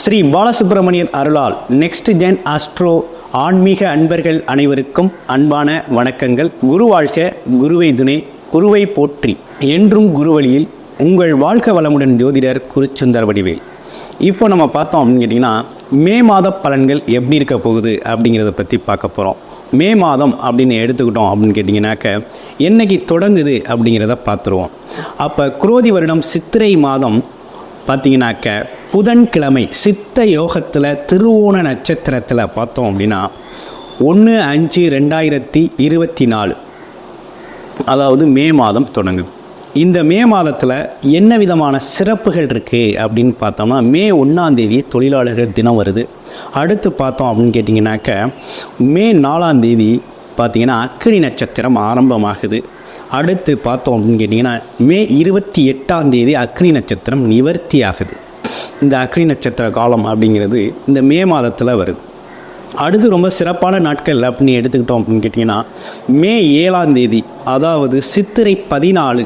ஸ்ரீ பாலசுப்ரமணியன் அருளால் next gen astro ஆன்மீக அன்பர்கள் அனைவருக்கும் அன்பான வணக்கங்கள். குரு வாழ்க, குருவை துணை, குருவை போற்றி, என்றும் குருவழியில் உங்கள் வாழ்க வளமுடன் ஜோதிடர் குருச்சுந்தர வடிவேல். இப்போ நம்ம பார்த்தோம் அப்படின்னு கேட்டிங்கன்னா, மே மாத பலன்கள் எப்படி இருக்க போகுது அப்படிங்கிறத பற்றி பார்க்க போகிறோம். மே மாதம் அப்படின்னு எடுத்துக்கிட்டோம் அப்படின்னு கேட்டிங்கனாக்க என்னைக்கு தொடங்குது அப்படிங்கிறத பார்த்துருவோம். அப்போ குரோதி வருடம் சித்திரை மாதம் பார்த்திங்கனாக்க புதன்கிழமை சித்த யோகத்தில் திருவோண நட்சத்திரத்தில் பார்த்தோம் அப்படின்னா 1/5/2024 அதாவது மே மாதம் தொடங்குது. இந்த மே மாதத்தில் என்ன விதமான சிறப்புகள் இருக்குது அப்படின்னு பார்த்தோம்னா, மே 1ஆம் தேதி தொழிலாளர்கள் தினம் வருது. அடுத்து பார்த்தோம் அப்படின்னு கேட்டிங்கனாக்க மே 4ஆம் தேதி பார்த்திங்கன்னா அக்கினி நட்சத்திரம் ஆரம்பமாகுது. அடுத்து பார்த்தோம் அப்படின்னு கேட்டிங்கன்னா மே 28ஆம் தேதி அக்னி நட்சத்திரம் நிவர்த்தி ஆகுது. இந்த அக்னி நட்சத்திர காலம் அப்படிங்கிறது இந்த மே மாதத்தில் வருது. அடுத்து ரொம்ப சிறப்பான நாட்கள் அப்படின்னு எடுத்துக்கிட்டோம் அப்படின்னு கேட்டிங்கன்னா, மே 7ஆம் தேதி அதாவது சித்திரை 14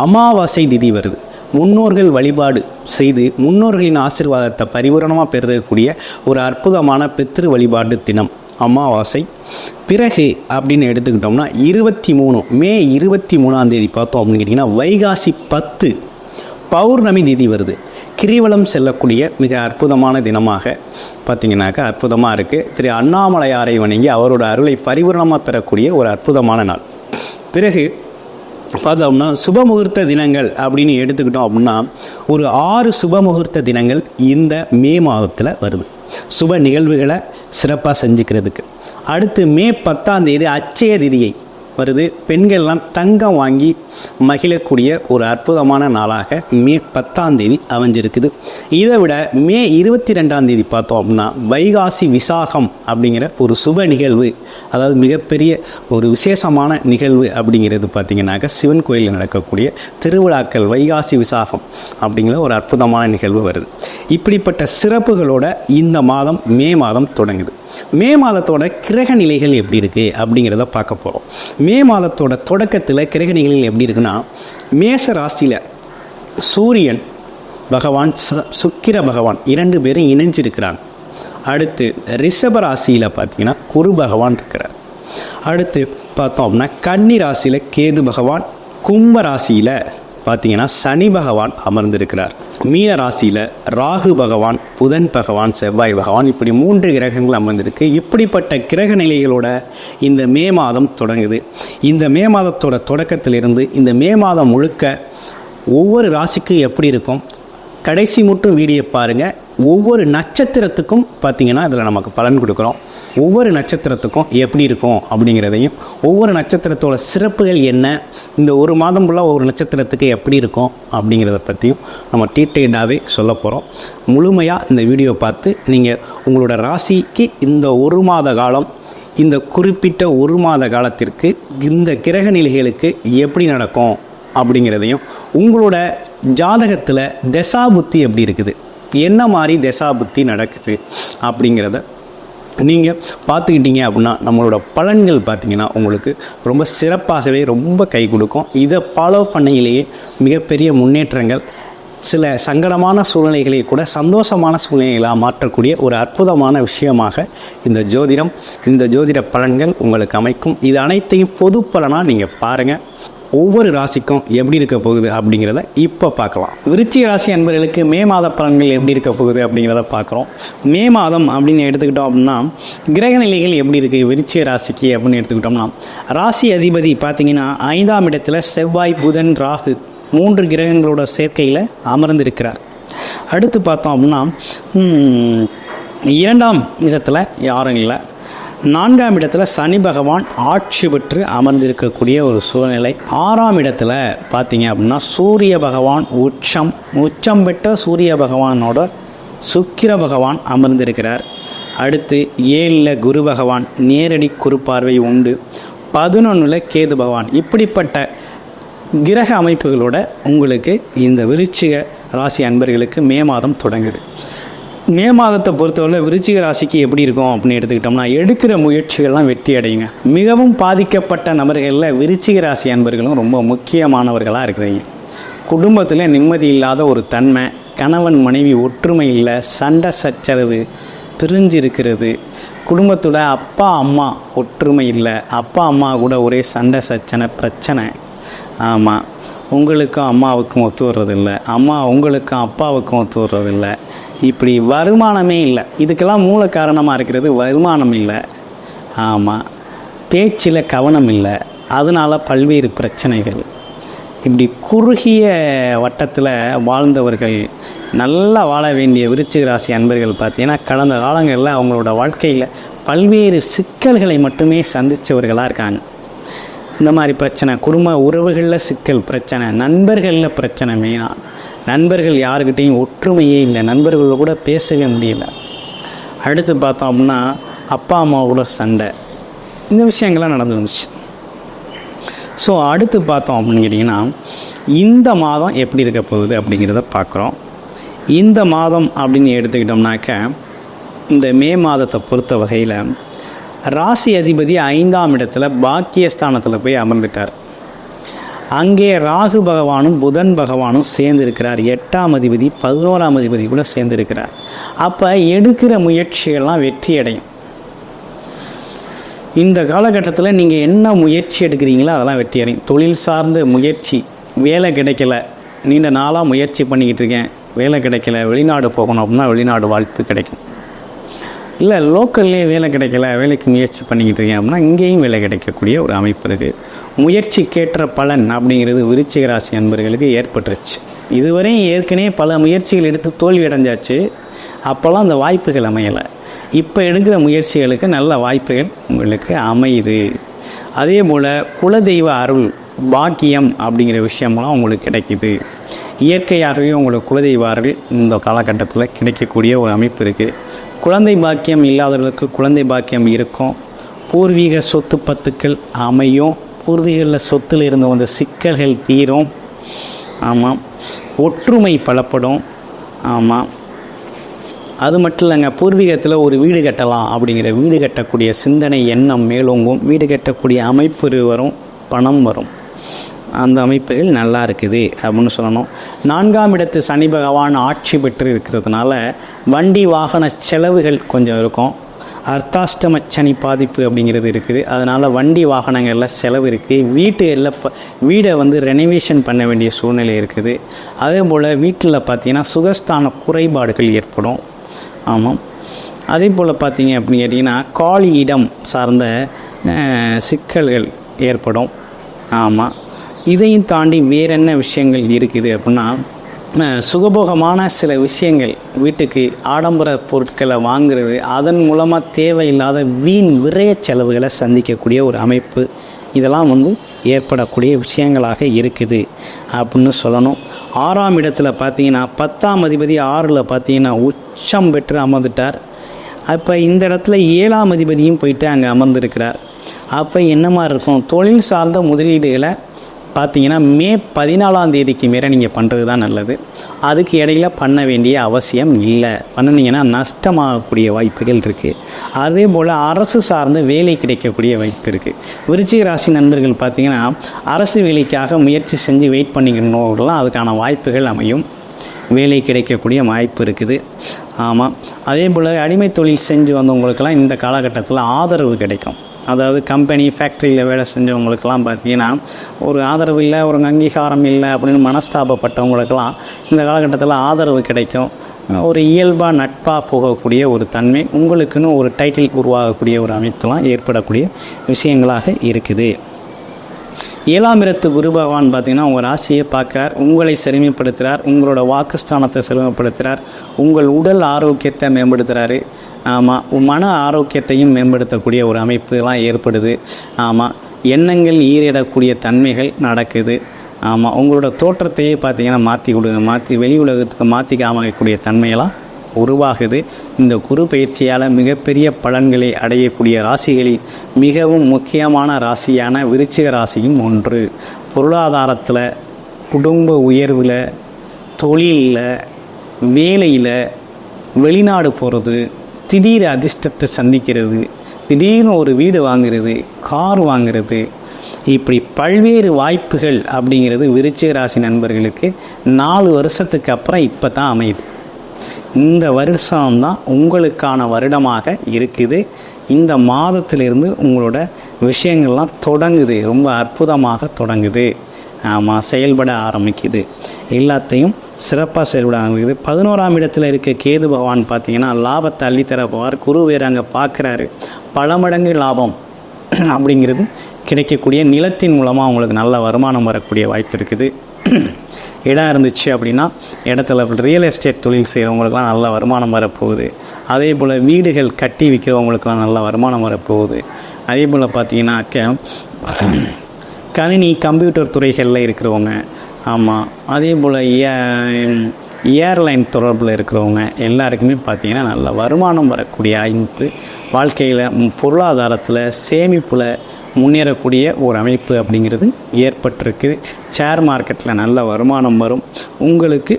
அமாவாசை திதி வருது. முன்னோர்கள் வழிபாடு செய்து முன்னோர்களின் ஆசீர்வாதத்தை பரிபூரணமாக பெறக்கூடிய ஒரு அற்புதமான பித்ரு வழிபாடு தினம் அமாவாசை. பிறகு அப்படின்னு எடுத்துக்கிட்டோம்னா மே 23ஆம் தேதி பார்த்தோம் அப்படின்னு கேட்டிங்கன்னா வைகாசி 10 பௌர்ணமி திதி வருது. கிரிவலம் செல்லக்கூடிய மிக அற்புதமான தினமாக பார்த்திங்கனாக்கா அற்புதமாக இருக்குது. திரு அண்ணாமலையாரை வணங்கி அவரோட அருளை பரிபூரணமாக பெறக்கூடிய ஒரு அற்புதமான நாள். பிறகு பார்த்தோம்னா சுபமுகூர்த்த தினங்கள் அப்படின்னு எடுத்துக்கிட்டோம் அப்படின்னா ஒரு 6 சுபமுகூர்த்த தினங்கள் இந்த மே மாதத்தில் வருது, சுப நிகழ்வுகளை சிறப்பாக செஞ்சுக்கிறதுக்கு. அடுத்து மே 10ஆம் தேதி அட்சய திதியை வருது. பெண்கள்லாம் தங்கம் வாங்கி மகிழக்கூடிய ஒரு அற்புதமான நாளாக மே 10ஆம் தேதி அமைஞ்சிருக்குது. இதை விட மே 22ஆம் தேதி பார்த்தோம் அப்படின்னா வைகாசி விசாகம் அப்படிங்கிற ஒரு சுப நிகழ்வு, அதாவது மிகப்பெரிய ஒரு விசேஷமான நிகழ்வு அப்படிங்கிறது பார்த்திங்கனாக்கா சிவன் கோயிலில் நடக்கக்கூடிய திருவிழாக்கள் வைகாசி விசாகம் அப்படிங்கிற ஒரு அற்புதமான நிகழ்வு வருது. இப்படிப்பட்ட சிறப்புகளோட இந்த மாதம் மே மாதம் தொடங்குது. மே மாதத்தோட கிரக நிலைகள் எப்படி இருக்குது அப்படிங்கிறத பார்க்க போகிறோம். மே மாதத்தோட தொடக்கத்தில் கிரக நிலைகள் எப்படி இருக்குன்னா, மேச ராசியில் சூரியன் பகவான் சுக்கிர பகவான் 2 பேரும் இணைஞ்சிருக்கிறாங்க. அடுத்து ரிஷப ராசியில் பார்த்திங்கன்னா குரு பகவான் இருக்கிறார். அடுத்து பார்த்தோம் அப்படின்னா கன்னி ராசியில் கேது பகவான், கும்ப ராசியில் பார்த்திங்கன்னா சனி பகவான் அமர்ந்திருக்கிறார். மீன ராசியில் ராகு பகவான், புதன் பகவான், செவ்வாய் பகவான், இப்படி 3 கிரகங்கள் அமர்ந்திருக்கு. இப்படிப்பட்ட கிரக நிலைகளோட இந்த மே மாதம் தொடங்குது. இந்த மே மாதத்தோட தொடக்கத்திலிருந்து இந்த மே மாதம் முழுக்க ஒவ்வொரு ராசிக்கும் எப்படி இருக்கும், கடைசி மட்டும் வீடியோ பாருங்கள். ஒவ்வொரு நட்சத்திரத்துக்கும் பார்த்திங்கன்னா இதில் நமக்கு பலன் கொடுக்குறோம். ஒவ்வொரு நட்சத்திரத்துக்கும் எப்படி இருக்கும் அப்படிங்கிறதையும், ஒவ்வொரு நட்சத்திரத்தோட சிறப்புகள் என்ன, இந்த ஒரு மாதம் ஃபுல்லாக ஒவ்வொரு நட்சத்திரத்துக்கு எப்படி இருக்கும் அப்படிங்கிறத பற்றியும் நம்ம டீட்டெயில்டாகவே சொல்ல போகிறோம். முழுமையாக இந்த வீடியோ பார்த்து நீங்கள் உங்களோட ராசிக்கு இந்த ஒரு மாத காலம், இந்த குறிப்பிட்ட ஒரு மாத காலத்திற்கு இந்த கிரக நிலைகளுக்கு எப்படி நடக்கும் அப்படிங்கிறதையும், உங்களோட ஜாதகத்தில் தசாபுத்தி எப்படி இருக்குது, என்ன மாதிரி தசாபுத்தி நடக்குது அப்படிங்கிறத நீங்கள் பார்த்துக்கிட்டீங்க அப்படின்னா நம்மளோட பலன்கள் பார்த்திங்கன்னா உங்களுக்கு ரொம்ப சிறப்பாகவே ரொம்ப கை கொடுக்கும். இதை ஃபாலோ பண்ணையிலேயே மிகப்பெரிய முன்னேற்றங்கள், சில சங்கடமான சூழ்நிலைகளை கூட சந்தோஷமான சூழ்நிலைகளாக மாற்றக்கூடிய ஒரு அற்புதமான விஷயமாக இந்த ஜோதிடம், இந்த ஜோதிட பலன்கள் உங்களுக்கு அமைக்கும். இது அனைத்தையும் பொது பலனாக நீங்கள் பாருங்கள். ஒவ்வொரு ராசிக்கும் எப்படி இருக்க போகுது அப்படிங்கிறத இப்போ பார்க்கலாம். விருச்சிக ராசி அன்பர்களுக்கு மே மாத பலன்கள் எப்படி இருக்க போகுது அப்படிங்கிறத பார்க்குறோம். மே மாதம் அப்படின்னு எடுத்துக்கிட்டோம் அப்படின்னா கிரக நிலைகள் எப்படி இருக்குது விருச்சிக ராசிக்கு அப்படின்னு எடுத்துக்கிட்டோம்னா, ராசி அதிபதி பார்த்திங்கன்னா 5ஆம் இடத்துல செவ்வாய், புதன், ராகு 3 கிரகங்களோட சேர்க்கையில் அமர்ந்திருக்கிறார். அடுத்து பார்த்தோம் அப்படின்னா 2ஆம் இடத்துல யாரும் இல்லை. 4ஆம் இடத்துல சனி பகவான் ஆட்சி பெற்று அமர்ந்திருக்கக்கூடிய ஒரு சூழ்நிலை. 6ஆம் இடத்துல பார்த்தீங்க அப்படின்னா சூரிய பகவான் உச்சம் பெற்ற சூரிய பகவானோட சுக்கிர பகவான் அமர்ந்திருக்கிறார். அடுத்து 7ல் குரு பகவான் நேரடி குரு பார்வை உண்டு. 11ல் கேது பகவான். இப்படிப்பட்ட கிரக அமைப்புகளோட உங்களுக்கு இந்த விருச்சிக ராசி அன்பர்களுக்கு மே மாதம் தொடங்குது. மே மாதத்தை பொறுத்தவரை விருச்சிக ராசிக்கு எப்படி இருக்கும் அப்படின்னு எடுத்துக்கிட்டோம்னா, எடுக்கிற முயற்சிகள்லாம் வெற்றி அடையுங்க. மிகவும் பாதிக்கப்பட்ட நபர்களில் விருச்சிக ராசி அன்பர்களும் ரொம்ப முக்கியமானவர்களாக இருக்கிறீங்க. குடும்பத்தில் நிம்மதி இல்லாத ஒரு தன்மை, கணவன் மனைவி ஒற்றுமை இல்லை, சண்டை சச்சரவு, பிரிஞ்சு இருக்கிறது. குடும்பத்தோட அப்பா அம்மா ஒற்றுமை இல்லை, அப்பா அம்மா கூட ஒரே சண்டை பிரச்சனை. ஆமாம், உங்களுக்கும் அம்மாவுக்கும் ஒத்து வர்றதில்லை, அம்மா உங்களுக்கும் அப்பாவுக்கும் ஒத்து வர்றதில்லை. இப்படி வருமானமே இல்லை. இதுக்கெல்லாம் மூல காரணமாக இருக்கிறது வருமானம் இல்லை. ஆமாம், பேச்சில் கவனம் இல்லை, அதனால் பல்வேறு பிரச்சனைகள். இப்படி குறுகிய வட்டத்தில் வாழ்ந்தவர்கள், நல்லா வாழ வேண்டிய விருச்சிக ராசி அன்பர்கள் பார்த்தீங்கன்னா கடந்த காலங்களில் அவங்களோட வாழ்க்கையில் பல்வேறு சிக்கல்களை மட்டுமே சந்தித்தவர்களாக இருக்காங்க. இந்த மாதிரி பிரச்சனை, குடும்ப உறவுகளில் சிக்கல் பிரச்சனை, நண்பர்களில் பிரச்சனை. மெயினாக நண்பர்கள் யாருக்கிட்டையும் ஒற்றுமையே இல்லை, நண்பர்கள் கூட பேசவே முடியல. அடுத்து பார்த்தோம் அப்படின்னா அப்பா அம்மாவோட சண்டை, இந்த விஷயங்கள்லாம் நடந்து வந்துச்சு. ஸோ அடுத்து பார்த்தோம் அப்படின்னு கேட்டிங்கன்னா இந்த மாதம் எப்படி இருக்க போகுது அப்படிங்கிறத பார்க்குறோம். இந்த மாதம் அப்படின்னு எடுத்துக்கிட்டோம்னாக்க இந்த மே மாதத்தை பொறுத்த வகையில் ராசி அதிபதி 5ஆம் இடத்துல பாக்கியஸ்தானத்தில் போய் அமர்ந்துட்டார். அங்கே ராகு பகவானும் புதன் பகவானும் சேர்ந்துருக்கிறார். 8ஆம் அதிபதி 11ஆம் அதிபதி கூட சேர்ந்துருக்கிறார். அப்போ எடுக்கிற முயற்சிகள்லாம் வெற்றி அடையும். இந்த காலகட்டத்தில் நீங்கள் என்ன முயற்சி எடுக்கிறீங்களோ அதெல்லாம் வெற்றி அடையும். தொழில் சார்ந்த முயற்சி, வேலை கிடைக்கல, நீண்ட நாளாக முயற்சி பண்ணிக்கிட்டு இருக்கேன், வேலை கிடைக்கல, வெளிநாடு போகணும் அப்படின்னா வெளிநாடு வாய்ப்பு கிடைக்கும். இல்லை லோக்கல்லே வேலை கிடைக்கல, வேலைக்கு முயற்சி பண்ணிக்கிட்டு இருக்கேன் அப்படின்னா இங்கேயும் வேலை கிடைக்கக்கூடிய ஒரு அமைப்பு இருக்குது. முயற்சிக்கேற்ற பலன் அப்படிங்கிறது விருச்சிக ராசி அன்பர்களுக்கு ஏற்பட்டுருச்சு. இதுவரையும் ஏற்கனவே பல முயற்சிகள் எடுத்து தோல்வி அடைஞ்சாச்சு. அப்போல்லாம் அந்த வாய்ப்புகள் அமையலை. இப்போ எடுக்கிற முயற்சிகளுக்கு நல்ல வாய்ப்புகள் உங்களுக்கு அமையுது. அதே போல் குலதெய்வ அருள் பாக்கியம் அப்படிங்கிற விஷயமெல்லாம் உங்களுக்கு கிடைக்குது. இயற்கையாகவே உங்களுக்கு குலதெய்வ அருள் இந்த காலகட்டத்தில் கிடைக்கக்கூடிய ஒரு அமைப்பு இருக்குது. குழந்தை பாக்கியம் இல்லாதவர்களுக்கு குழந்தை பாக்கியம் இருக்கும். பூர்வீக சொத்து பத்துக்கள் அமையும். பூர்வீகத்தில் சொத்தில் இருந்து வந்த சிக்கல்கள் தீரும். ஆமாம், ஒற்றுமை பலப்படும். ஆமாம், அது மட்டும் இல்லைங்க, பூர்வீகத்தில் ஒரு வீடு கட்டலாம் அப்படிங்கிற வீடு கட்டக்கூடிய சிந்தனை எண்ணம் மேலோங்கும். வீடு கட்டக்கூடிய அமைப்பு வரும், பணம் வரும். அந்த அமைப்புகள் நல்லா இருக்குது அப்படின்னு சொல்லணும். 4ஆம் இடத்து சனி பகவான் ஆட்சி பெற்று இருக்கிறதுனால வண்டி வாகன செலவுகள் கொஞ்சம் இருக்கும். அர்த்தாஷ்டம சனி பாதிப்பு அப்படிங்கிறது இருக்குது. அதனால் வண்டி வாகனங்களில் செலவு இருக்குது. வீடை ரெனோவேஷன் பண்ண வேண்டிய சூழ்நிலை இருக்குது. அதே போல் வீட்டில் பார்த்திங்கன்னா சுகஸ்தான குறைபாடுகள் ஏற்படும். ஆமாம், அதே போல் பார்த்தீங்க அப்படின்னு கேட்டிங்கன்னா காலி இடம் சார்ந்த சிக்கல்கள் ஏற்படும். ஆமாம், இதையும் தாண்டி வேறு என்ன விஷயங்கள் இருக்குது அப்படின்னா சுகபோகமான சில விஷயங்கள், வீட்டுக்கு ஆடம்பர பொருட்களை வாங்குறது, அதன் மூலமாக தேவையில்லாத வீண் விரய செலவுகளை சந்திக்கக்கூடிய ஒரு அமைப்பு, இதெல்லாம் ஏற்படக்கூடிய விஷயங்களாக இருக்குது அப்படின்னு சொல்லணும். 6ஆம் இடத்துல பார்த்தீங்கன்னா 10ஆம் அதிபதி 6ல் பார்த்தீங்கன்னா உச்சம் பெற்று அமர்ந்துட்டார். அப்போ இந்த இடத்துல 7ஆம் அதிபதியும் போயிட்டு அங்கே அமர்ந்திருக்கிறார். அப்போ என்ன மாதிரி இருக்கும், தொழில் சார்ந்த முதலீடுகளை பார்த்தீங்கன்னா மே 14ஆம் தேதிக்கு மேலே நீங்கள் பண்ணுறது தான் நல்லது. அதுக்கு இடையில் பண்ண வேண்டிய அவசியம் இல்லை. பண்ணினீங்கன்னா நஷ்டமாகக்கூடிய வாய்ப்புகள் இருக்குது. அதே போல் அரசு சார்ந்த வேலை கிடைக்கக்கூடிய வாய்ப்பு இருக்குது. விருச்சிக ராசி நண்பர்கள் பார்த்தீங்கன்னா அரசு வேலைக்காக முயற்சி செஞ்சு வெயிட் பண்ணிக்கிறவங்களாம் அதுக்கான வாய்ப்புகள் அமையும். வேலை கிடைக்கக்கூடிய வாய்ப்பு இருக்குது. ஆமாம், அதே போல் அடிமை தொழில் செஞ்சு வந்தவங்களுக்கெல்லாம் இந்த காலகட்டத்தில் ஆதரவு கிடைக்கும். அதாவது கம்பெனி ஃபேக்ட்ரியில் வேலை செஞ்சவங்களுக்கெல்லாம் பார்த்திங்கன்னா ஒரு ஆதரவு இல்லை, ஒரு அங்கீகாரம் இல்லை அப்படின்னு மனஸ்தாபப்பட்டவங்களுக்கெல்லாம் இந்த காலகட்டத்தில் ஆதரவு கிடைக்கும். ஒரு இயல்பாக நட்பாக போகக்கூடிய ஒரு தன்மை, உங்களுக்குன்னு ஒரு டைட்டில் உருவாகக்கூடிய ஒரு அமைப்புலாம் ஏற்படக்கூடிய விஷயங்களாக இருக்குது. 7ஆம் இடத்து குரு பகவான் பார்த்திங்கன்னா உங்கள் ராசியை பார்க்குறார், உங்களை செழுமைப்படுத்துகிறார், உங்களோட வாக்குஸ்தானத்தை செழுமைப்படுத்துகிறார், உங்கள் உடல் ஆரோக்கியத்தை மேம்படுத்துகிறாரு. ஆமாம், மன ஆரோக்கியத்தையும் மேம்படுத்தக்கூடிய ஒரு அமைப்புலாம் ஏற்படுது. ஆமாம், எண்ணங்கள் ஈரிடக்கூடிய தன்மைகள் நடக்குது. ஆமாம், உங்களோட தோற்றத்தையே பார்த்திங்கன்னா மாற்றி வெளி உலகத்துக்கு மாற்றி காமிக்கக்கூடிய தன்மையெல்லாம் உருவாகுது. இந்த குரு பயிற்சியால் மிகப்பெரிய பலன்களை அடையக்கூடிய ராசிகளில் மிகவும் முக்கியமான ராசியான விருச்சிக ராசியும் ஒன்று. பொருளாதாரத்தில், குடும்ப உயர்வில், தொழிலில், வேலையில், வெளிநாடு போகிறது, திடீர் அதிர்ஷ்டத்தை சந்திக்கிறது, திடீர்னு ஒரு வீடு வாங்கிறது, கார் வாங்கிறது, இப்படி பல்வேறு வாய்ப்புகள் அப்படிங்கிறது விருச்சிக ராசி நண்பர்களுக்கு 4 வருஷத்துக்கு அப்புறம் இப்போ தான் அமையுது. இந்த வருஷம்தான் உங்களுக்கான வருடமாக இருக்குது. இந்த மாதத்திலிருந்து உங்களோட விஷயங்கள்லாம் தொடங்குது, ரொம்ப அற்புதமாக தொடங்குது. ஆமாம், செயல்பட ஆரம்பிக்குது, எல்லாத்தையும் சிறப்பாக செயல்பட ஆரம்பிக்குது. 11ஆம் இடத்துல இருக்க கேது பகவான் பார்த்திங்கன்னா லாபத்தை அள்ளித்தர போவார். குரு வேறு அங்கே பார்க்குறாரு. பல மடங்கு லாபம் அப்படிங்கிறது கிடைக்கக்கூடிய, நிலத்தின் மூலமாக உங்களுக்கு நல்ல வருமானம் வரக்கூடிய வாய்ப்பு இருக்குது. இடம் இருந்துச்சு அப்படின்னா இடத்துல ரியல் எஸ்டேட் தொழில் செய்கிறவங்களுக்குலாம் நல்ல வருமானம் வரப்போகுது. அதே போல் வீடுகள் கட்டி விற்கிறவங்களுக்குலாம் நல்ல வருமானம் வரப்போகுது. அதே போல் பார்த்திங்கனாக்க கணினி கம்ப்யூட்டர் துறைகளில் இருக்கிறவங்க, ஆமாம், அதே போல் ஏர்லைன் தொடர்பில் இருக்கிறவங்க எல்லாருக்குமே பார்த்திங்கன்னா நல்ல வருமானம் வரக்கூடிய அமைப்பு, வாழ்க்கையில் பொருளாதாரத்தில் சேமிப்பில் முன்னேறக்கூடிய ஒரு அமைப்பு அப்படிங்கிறது ஏற்பட்டிருக்கு. ஷேர் மார்க்கெட்டில் நல்ல வருமானம் வரும். உங்களுக்கு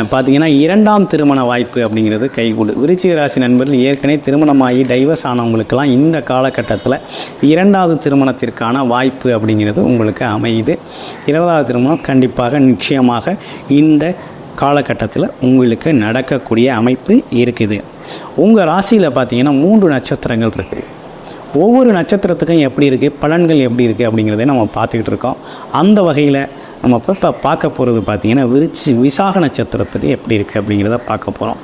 பார்த்திங்கன்னா 2ஆம் திருமண வாய்ப்பு அப்படிங்கிறது கைகூடு. விருச்சிக ராசி நண்பர்கள் ஏற்கனவே திருமணமாகி டைவர்ஸ் ஆனவங்களுக்கெல்லாம் இந்த காலகட்டத்தில் 2வது திருமணத்திற்கான வாய்ப்பு அப்படிங்கிறது உங்களுக்கு அமையுது. 2வது திருமணம் கண்டிப்பாக நிச்சயமாக இந்த காலகட்டத்தில் உங்களுக்கு நடக்கக்கூடிய அமைப்பு இருக்குது. உங்கள் ராசியில் பார்த்திங்கன்னா 3 நட்சத்திரங்கள் இருக்குது. ஒவ்வொரு நட்சத்திரத்துக்கும் எப்படி இருக்குது, பலன்கள் எப்படி இருக்குது அப்படிங்கிறத நம்ம பார்த்துக்கிட்டு இருக்கோம். அந்த வகையில் நம்ம இப்போ பார்க்க போகிறது பார்த்திங்கன்னா விசாக நட்சத்திரத்துக்கு எப்படி இருக்குது அப்படிங்கிறத பார்க்க போகிறோம்.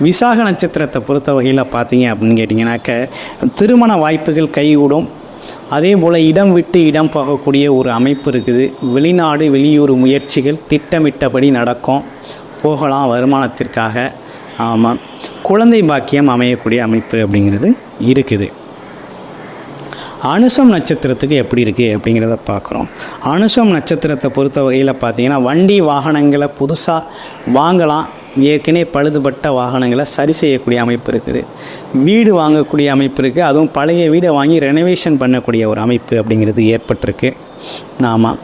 விசாக நட்சத்திரத்தை பொறுத்த வகையில் பார்த்தீங்க அப்படின்னு கேட்டிங்கனாக்க திருமண வாய்ப்புகள் கைகூடும். அதே போல் இடம் விட்டு இடம் போகக்கூடிய ஒரு அமைப்பு இருக்குது. வெளிநாடு வெளியூர் முயற்சிகள் திட்டமிட்டபடி நடக்கும், போகலாம் வருமானத்திற்காக. ஆமாம், குழந்தை பாக்கியம் அமையக்கூடிய அமைப்பு அப்படிங்கிறது இருக்குது. அனுசம் நட்சத்திரத்துக்கு எப்படி இருக்குது அப்படிங்கிறத பார்க்குறோம். அனுசம் நட்சத்திரத்தை பொறுத்த வகையில் பார்த்திங்கன்னா வண்டி வாகனங்களை புதுசாக வாங்கலாம். ஏற்கனவே பழுதுபட்ட வாகனங்களை சரி செய்யக்கூடிய அமைப்பு இருக்குது. வீடு வாங்கக்கூடிய அமைப்பு இருக்குது. அதுவும் பழைய வீடை வாங்கி ரெனோவேஷன் பண்ணக்கூடிய ஒரு அமைப்பு அப்படிங்கிறது ஏற்பட்டிருக்கு. ஆமாம்,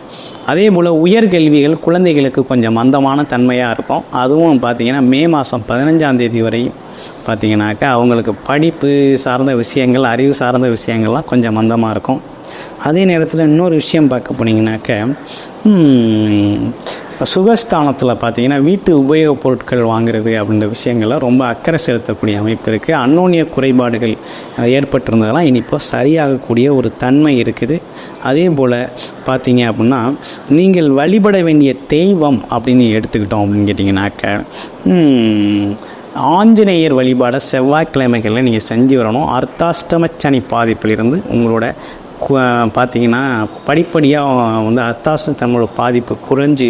அதே போல் உயர்கல்விகள் குழந்தைகளுக்கு கொஞ்சம் மந்தமான தன்மையாக இருக்கும். அதுவும் பார்த்திங்கன்னா மே மாதம் 15ஆம் தேதி வரையும் பார்த்திங்கனாக்கா அவங்களுக்கு படிப்பு சார்ந்த விஷயங்கள், அறிவு சார்ந்த விஷயங்கள்லாம் கொஞ்சம் மந்தமாக இருக்கும். அதே நேரத்தில் இன்னொரு விஷயம் பார்க்க போனீங்கன்னாக்க சுகஸ்தானத்தில் பார்த்திங்கன்னா வீட்டு உபயோகப் பொருட்கள் வாங்குறது அப்படின்ற விஷயங்கள்லாம் ரொம்ப அக்கறை செலுத்தக்கூடிய அமைப்பு இருக்குது. அன்னோன்ய குறைபாடுகள் ஏற்பட்டிருந்ததெல்லாம் இனி இப்போ சரியாகக்கூடிய ஒரு தன்மை இருக்குது. அதே போல் பார்த்திங்க அப்படின்னா நீங்கள் வழிபட வேண்டிய தெய்வம் அப்படின்னு எடுத்துக்கிட்டோம் அப்படின்னு கேட்டிங்கனாக்க ஆஞ்சநேயர் வழிபாடை செவ்வாய்க்கிழமைகளில் நீங்கள் செஞ்சு வரணும். அர்த்தாஷ்டம சனி பாதிப்பிலிருந்து உங்களோட பார்த்திங்கன்னா படிப்படியாக அர்த்தாஷ்டமோட பாதிப்பு குறைஞ்சி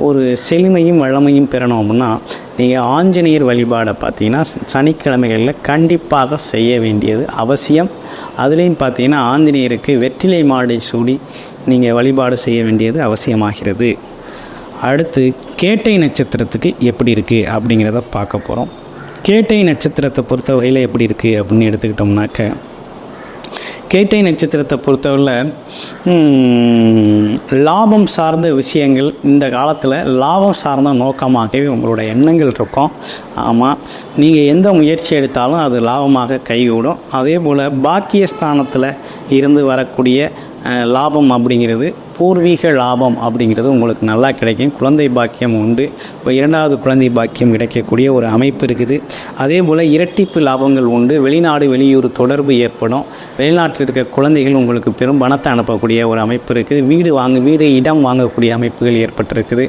ஒரு செழுமையும் வளமையும் பெறணும் அப்படின்னா நீங்கள் ஆஞ்சநேயர் வழிபாடை பார்த்திங்கன்னா சனிக்கிழமைகளில் கண்டிப்பாக செய்ய வேண்டியது அவசியம். அதுலேயும் பார்த்திங்கன்னா ஆஞ்சநேயருக்கு வெற்றிலை மாலை சூடி நீங்கள் வழிபாடு செய்ய வேண்டியது அவசியமாகிறது. அடுத்து கேட்டை நட்சத்திரத்துக்கு எப்படி இருக்குது அப்படிங்கிறத பார்க்க போகிறோம். கேட்டை நட்சத்திரத்தை பொறுத்த வகையில் எப்படி இருக்குது அப்படின்னு எடுத்துக்கிட்டோம்னாக்க கேட்டை நட்சத்திரத்தை பொறுத்தவரையில் லாபம் சார்ந்த விஷயங்கள் இந்த காலத்தில் லாபம் சார்ந்த நோக்கமாகவே உங்களோட எண்ணங்கள் இருக்கும். ஆமாம், நீங்கள் எந்த முயற்சி எடுத்தாலும் அது லாபமாக கைகூடும். அதே போல் பாக்கியஸ்தானத்தில் இருந்து வரக்கூடிய லாபம் அப்படிங்கிறது பூர்வீக லாபம் அப்படிங்கிறது உங்களுக்கு நல்லா கிடைக்கும். குழந்தை பாக்கியம் உண்டு. இப்போ 2வது குழந்தை பாக்கியம் கிடைக்கக்கூடிய ஒரு அமைப்பு இருக்குது. அதே போல் இரட்டிப்பு லாபங்கள் உண்டு. வெளிநாடு வெளியூர் தொடர்பு ஏற்படும். வெளிநாட்டில் இருக்க குழந்தைகள் உங்களுக்கு பெரும் பணத்தை அனுப்பக்கூடிய ஒரு அமைப்பு இருக்குது. வீடு இடம் வாங்கக்கூடிய அமைப்புகள் ஏற்பட்டிருக்குது.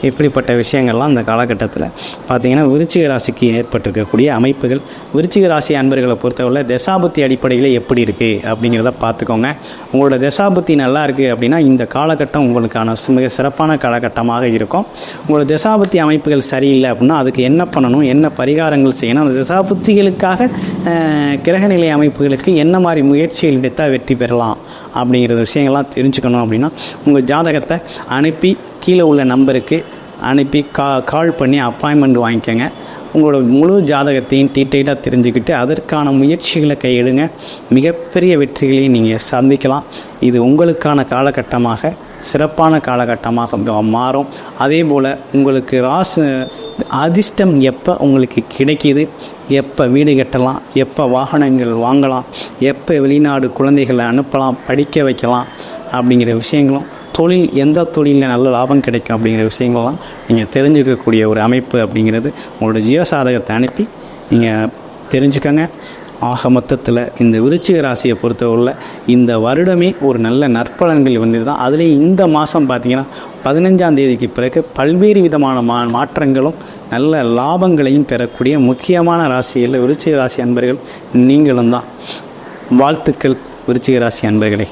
இப்படிப்பட்ட விஷயங்கள்லாம் இந்த காலகட்டத்தில் பார்த்திங்கன்னா விருச்சிக ராசிக்கு ஏற்பட்டிருக்கக்கூடிய அமைப்புகள். விருச்சிக ராசி அன்பர்களை பொறுத்தவரை தசாபுத்தி அடிப்படையில் எப்படி இருக்குது அப்படிங்கிறத பார்த்துக்கோங்க. உங்களோட தசாபுத்தி நல்லா இருக்குது அப்படின்னா இந்த காலகட்டம் உங்களுக்கான மிக சிறப்பான காலகட்டமாக இருக்கும். உங்களோட தசாபுத்தி அமைப்புகள் சரியில்லை அப்படின்னா அதுக்கு என்ன பண்ணணும், என்ன பரிகாரங்கள் செய்யணும், அந்த தசாபுத்திகளுக்காக கிரகநிலை அமைப்புகளுக்கு என்ன மாதிரி முயற்சிகள் எடுத்தால் வெற்றி பெறலாம் அப்படிங்கிற விஷயங்கள்லாம் தெரிஞ்சுக்கணும். அப்படின்னா உங்கள் ஜாதகத்தை அனுப்பி கீழே உள்ள நம்பருக்கு அனுப்பி கால் பண்ணி அப்பாயின்மெண்ட் வாங்கிக்கோங்க. உங்களோட முழு ஜாதகத்தையும் டீட்டெயிலாக தெரிஞ்சுக்கிட்டு அதற்கான முயற்சிகளை கையெடுங்க. மிகப்பெரிய வெற்றிகளை நீங்கள் சந்திக்கலாம். இது உங்களுக்கான காலகட்டமாக சிறப்பான காலகட்டமாக மாறும். அதே போல் உங்களுக்கு அதிர்ஷ்டம் எப்போ உங்களுக்கு கிடைக்கிது, எப்போ வீடு கட்டலாம், எப்போ வாகனங்கள் வாங்கலாம், எப்போ வெளிநாடு குழந்தைகளை அனுப்பலாம், படிக்க வைக்கலாம் அப்படிங்கிற விஷயங்களும், எந்த தொழிலில் நல்ல லாபம் கிடைக்கும் அப்படிங்கிற விஷயங்கள்லாம் நீங்கள் தெரிஞ்சுக்கக்கூடிய ஒரு அமைப்பு அப்படிங்கிறது உங்களோட ஜீவசாதகத்தை அனுப்பி நீங்கள் தெரிஞ்சுக்கங்க. ஆக மொத்தத்தில் இந்த விருச்சிக ராசியை பொறுத்தவரையில் இந்த வருடமே ஒரு நல்ல நற்பலன்கள் வந்தது தான். அதுலேயும் இந்த மாதம் பார்த்திங்கன்னா 15ஆம் தேதிக்கு பிறகு பல்வேறு விதமான மாற்றங்களும் நல்ல லாபங்களையும் பெறக்கூடிய முக்கியமான ராசியில் விருச்சிக ராசி அன்பர்கள் நீங்களும் தான். வாழ்த்துக்கள் விருச்சிக ராசி அன்பர்களே.